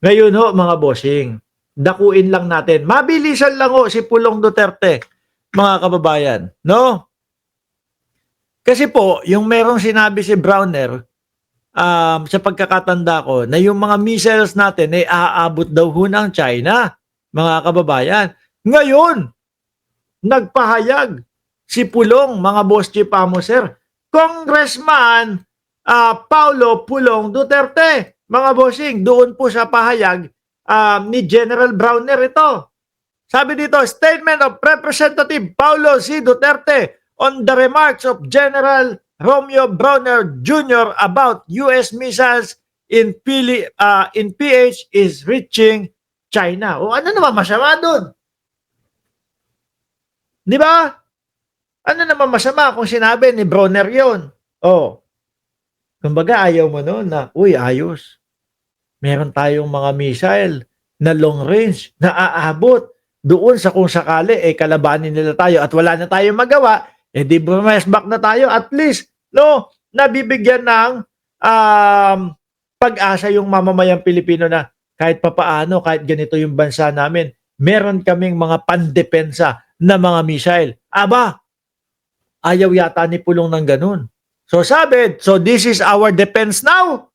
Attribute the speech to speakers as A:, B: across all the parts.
A: Ngayon ho, mga bossing, dakuin lang natin. Mabilisan lang ho si Pulong Duterte, mga kababayan. No? Kasi po, yung merong sinabi si Browner, sa pagkakatanda ko, na yung mga missiles natin ay aabot daw ho ng China, mga kababayan. Ngayon, nagpahayag si Pulong, mga boss chief sir, Congressman Paulo Pulong Duterte, mga bossing, doon po sa pahayag ni General Browner ito. Sabi dito, statement of Representative Paulo C. Duterte on the remarks of General Romeo Browner Jr. about U.S. missiles in PH is reaching China. O ano naman masama doon? Di ba? Ano naman masama kung sinabi ni Browner yon? Oh, kumbaga ayaw mo noon na, uy, ayos. Meron tayong mga missile na long range na aabot doon sa kung sakali kalabanin nila tayo at wala na tayong magawa, di bumas back na tayo at least, no, nabibigyan ng pag-asa yung mamamayang Pilipino na kahit papaano, kahit ganito yung bansa namin, meron kaming mga pandepensa na mga missile. Aba, ayaw yata ni Pulong ng ganun. So sabi, so this is our defense now.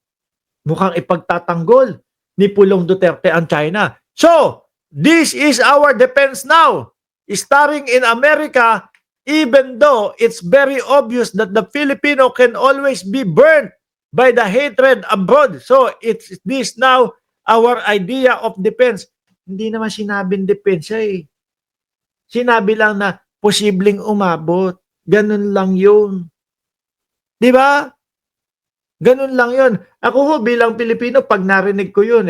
A: Mukhang ipagtatanggol ni Pulong Duterte ang China. So, this is our defense now. Starring in America, even though it's very obvious that the Filipino can always be burned by the hatred abroad. So, it's this now our idea of defense. Hindi naman sinabing defense eh. Sinabi lang na posibleng umabot. Ganun lang yun. Di ba? Ganun lang yun. Ako ho bilang Pilipino, pag narinig ko yun,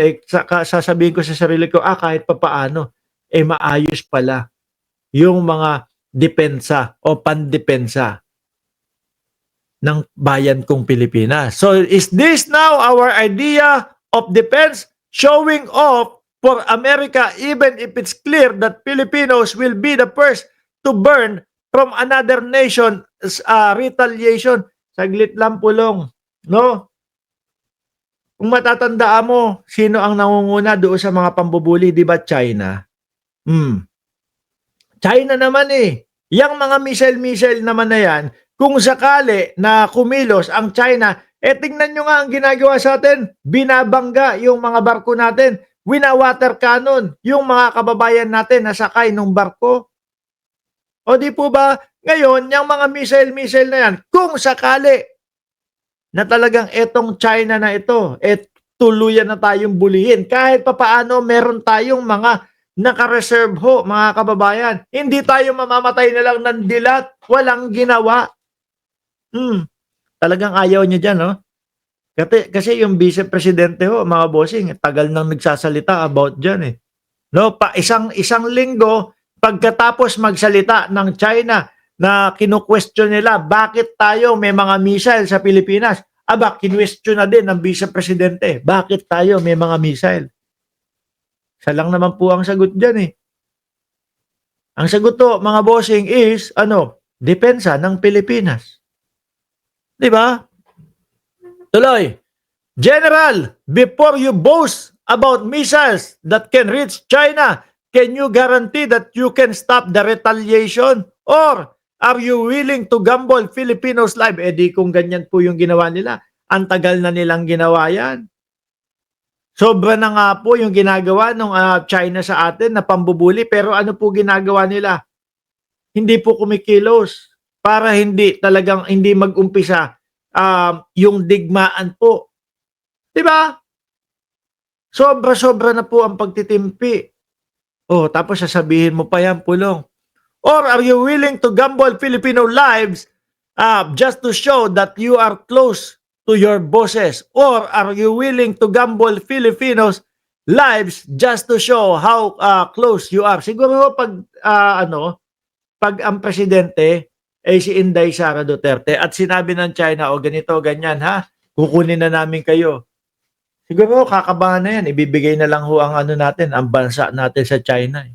A: sasabihin ko sa sarili ko, kahit papaano, maayos pala yung mga depensa o pandepensa ng bayan kong Pilipinas. So, is this now our idea of defense showing off for America even if it's clear that Filipinos will be the first to burn from another nation's retaliation? Saglit lang, Pulong. No? Kung matatandaan mo, sino ang nangunguna doon sa mga pambubuli, di ba China? China naman eh. Yang mga missile naman na yan, kung sakali na kumilos ang China, tingnan nyo nga ang ginagawa sa atin, binabangga yung mga barko natin, wina-water cannon yung mga kababayan natin na sakay ng barko. O di po ba, ngayon, yung mga missile na yan, kung sakali na talagang etong China na ito, tuluyan na tayong bulihin. Kahit papaano, meron tayong mga naka-reserve ho, mga kababayan. Hindi tayo mamamatay na lang ng dilat. Walang ginawa. Talagang ayaw niya dyan, no? Kasi yung Vice Presidente ho, mga bossing, tagal nang nagsasalita about dyan eh. No, isang linggo, pagkatapos magsalita ng China, na kinu-question nila, bakit tayo may mga missile sa Pilipinas? Aba, kinwestiyon na din ng Vice Presidente, bakit tayo may mga missile? Isa lang naman po ang sagot dyan eh. Ang sagot to, mga bossing, is, depensa ng Pilipinas. Di ba? Tuloy. General, before you boast about missiles that can reach China, can you guarantee that you can stop the retaliation? Or are you willing to gamble Filipinos' life? Di kung ganyan po yung ginawa nila, ang tagal na nilang ginawa yan. Sobra na nga po yung ginagawa ng China sa atin na pambubuli, pero ano po ginagawa nila? Hindi po kumikilos para hindi mag-umpisa yung digmaan po. Diba? Sobra-sobra na po ang pagtitimpi. Tapos sasabihin mo pa yan, Pulong. Or are you willing to gamble Filipino lives just to show that you are close to your bosses? Or are you willing to gamble Filipinos lives just to show how close you are? Siguro pag ang presidente ay si Inday Sara Duterte at sinabi ng China, ganito, ganyan ha, kukunin na namin kayo. Siguro kakabahan na yan, ibibigay na lang ho ang natin, ang bansa natin sa China.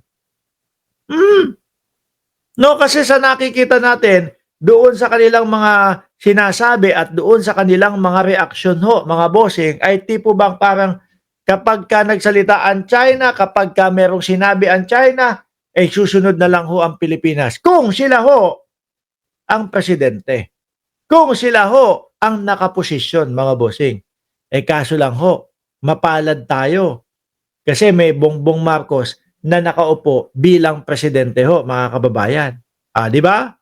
A: No, kasi sa nakikita natin, doon sa kanilang mga sinasabi at doon sa kanilang mga reaksyon ho, mga bossing, ay tipo bang parang Kapag ka nagsalita ang China, kapag ka merong sinabi ang China, eh susunod na lang ho ang Pilipinas. Kung sila ho ang presidente. Kung sila ho ang nakaposisyon, mga bossing. Eh kaso lang ho, mapalad tayo. Kasi may Bongbong Marcos na nakaupo bilang presidente ho, mga kababayan. Di ba?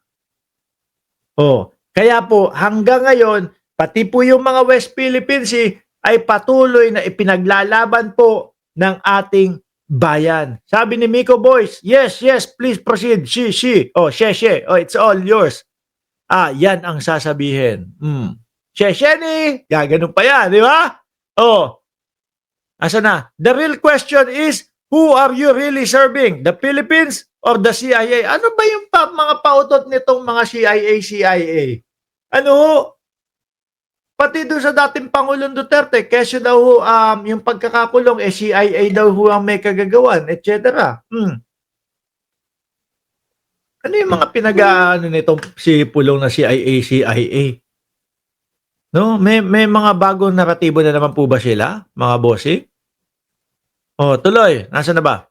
A: Kaya po hanggang ngayon, pati po yung mga West Philippine Sea ay patuloy na ipinaglalaban po ng ating bayan. Sabi ni Miko Boys, yes, please proceed. She. She. It's all yours. Yan ang sasabihin. She ni, gaganon pa yan, di ba? Asa na? The real question is, who are you really serving? The Philippines or the CIA? Ano ba yung mga pautot nitong mga CIA? Ano ho? Pati doon sa dating Pangulong Duterte, kesyo daw ho, yung pagkakakulong, CIA daw ho ang may kagagawan, etc. Ano yung mga pinag-aano nitong si Pulong na CIA? No? May mga bagong naratibo na naman po ba sila, mga bossy? Tuloy. Nasaan na ba?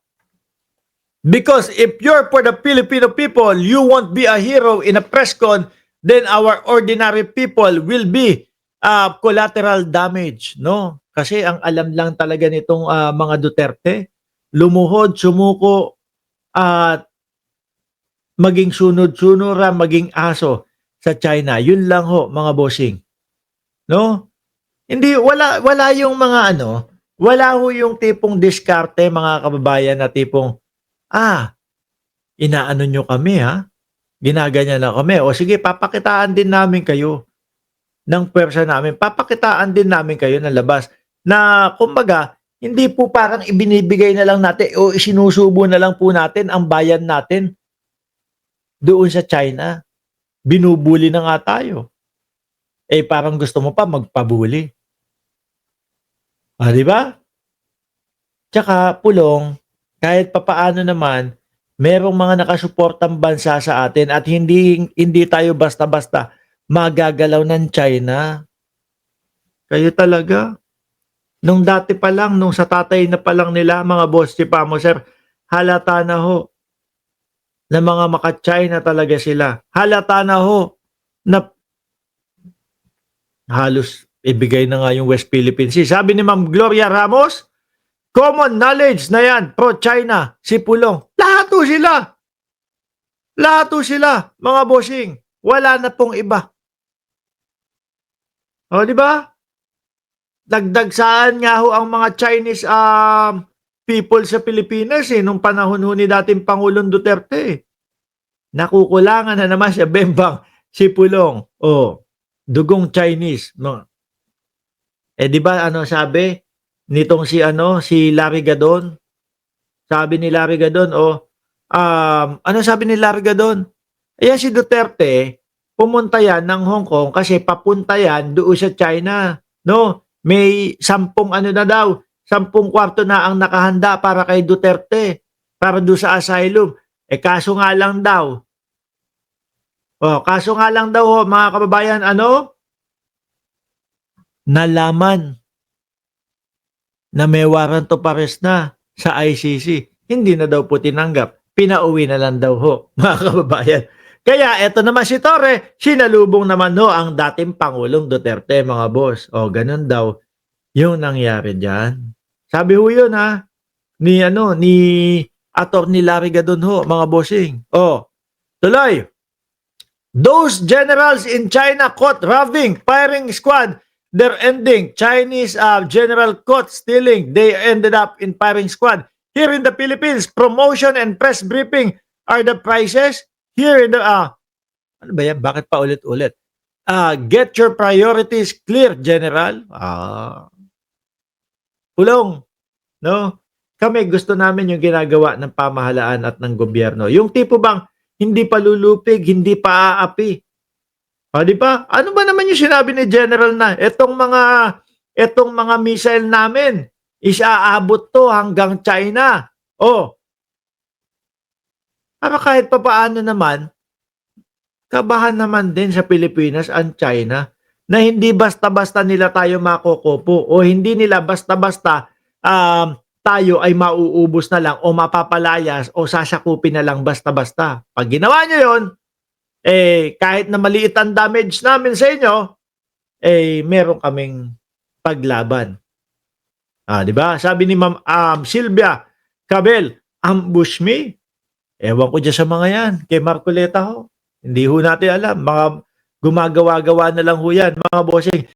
A: Because if you're for the Filipino people, you won't be a hero in a press con, then our ordinary people will be collateral damage, no? Kasi ang alam lang talaga nitong mga Duterte, lumuhod, sumuko, at maging sunod-sunuran, maging aso sa China. Yun lang ho, mga bossing. No? Hindi, wala yung mga wala ho yung tipong diskarte, mga kababayan, na tipong, inaano nyo kami ha? Ginaganyan na kami. O sige, papakitaan din namin kayo ng pwersa namin. Papakitaan din namin kayo ng labas. Na, kumbaga, hindi po parang ibinibigay na lang natin o isinusubo na lang po natin ang bayan natin doon sa China. Binubuli na nga tayo. Parang gusto mo pa magpabuli. Di ba? Tsaka, Pulong, kahit papaano naman, merong mga nakasuportang bansa sa atin at hindi tayo basta-basta magagalaw ng China. Kayo talaga. Nung dati pa lang, nung sa tatay na pa lang nila, mga boss, si Pamo, sir, halata na ho na mga maka-China talaga sila. Halata na ho na halos ibigay na nga yung West Philippine Sea. Sabi ni Ma'am Gloria Ramos, common knowledge na yan, pro-China, si Pulong. Lahat sila, mga bossing. Wala na pong iba. Di ba? Dagdagsaan nga ho ang mga Chinese people sa Pilipinas nung panahon ho ni dating Pangulong Duterte. Nakukulangan na naman sa bembang si Pulong. Dugong Chinese. Di ba sabi nitong si Larry Gadon? Sabi ni Larry Gadon, ano sabi ni Larry Gadon? Ayan si Duterte, pumunta yan ng Hong Kong kasi papunta yan doon sa China. No? May 10 kwarto na ang nakahanda para kay Duterte, para doon sa asylum. Kaso nga lang daw, mga kababayan, nalaman na may warrant of arrest na sa ICC. Hindi na daw po tinanggap. Pinauwi na lang daw ho, mga kababayan. Kaya eto naman si Torre, sinalubong naman ho ang dating Pangulong Duterte, mga boss. Ganun daw yung nangyari dyan. Sabi ho yun ni Attorney Larry Gadon ho, mga bossing. Tuloy. Those generals in China caught robbing, firing squad, they're ending. Chinese general caught stealing, they ended up in firing squad. Here in the Philippines, promotion and press briefing are the prices. Here in the, ano ba yan? Bakit pa ulit-ulit? Get your priorities clear, General. Pulong, no? Kami gusto namin yung ginagawa ng pamahalaan at ng gobyerno. Yung tipo bang hindi pa lulupig, hindi pa aapi. Di ba? Ano ba naman yung sinabi ni General na etong mga missile namin is aabot to hanggang China. Para kahit papaano naman, kabahan naman din sa Pilipinas ang China na hindi basta-basta nila tayo makokopo o hindi nila basta-basta tayo ay mauubos na lang o mapapalayas o sasakupin na lang basta-basta. Pag ginawa nyo yun, kahit na maliit ang damage namin sa inyo, meron kaming paglaban. Di ba? Sabi ni Ma'am Sylvia Cabel, ambush me. Ewan ko dyan sa mga yan. Kay Marcoleta ho. Hindi ho natin alam. Mga gumagawa-gawa na lang ho yan, mga bossing.